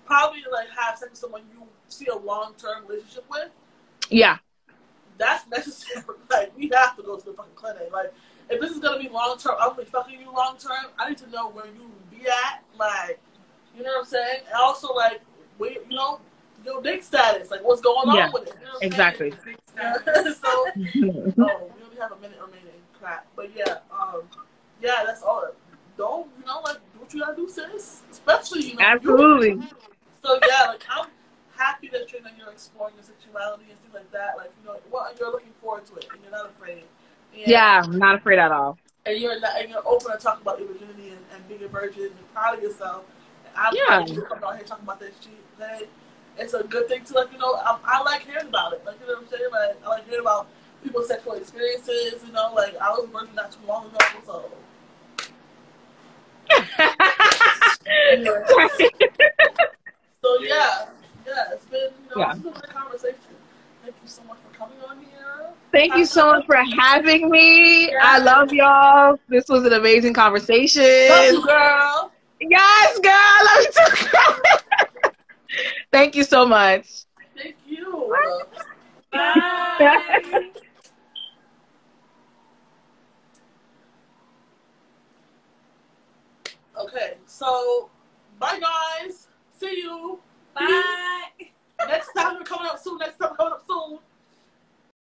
probably, like, have sex with someone you see a long-term relationship with. Yeah. That's necessary. Like, we have to go to the fucking clinic. Like, if this is gonna be long-term, I'm gonna be fucking you long-term, I need to know where you be at. Like, you know what I'm saying? And also, like, where, you know, your dick status. Like, what's going on with it? You know what I'm exactly. So, we only have a minute remaining. Crap. But, yeah, yeah, that's all. Don't, you know, like, do what you gotta do, sis. Especially, you know. Absolutely. So, yeah, like, I'm happy that you're exploring your sexuality and things like that. Like, you know, you're looking forward to it and you're not afraid. And, yeah, I'm not afraid at all. And you're open to talk about your virginity and being a virgin and proud of yourself. And I'm proud of you coming out here talking about that shit. Hey, it's a good thing to, like, you know, I like hearing about it. Like, you know what I'm saying? Like, I like hearing about people's sexual experiences, you know, like, I was a virgin not too long ago, so. Anyway. So, yeah, it's been, you know, it's been a good conversation. Thank you so much for coming on here. Thank you so much for having me. Yeah. I love y'all. This was an amazing conversation. Love you, girl. Yes, girl. I love you too. Thank you so much. Thank you. Bye.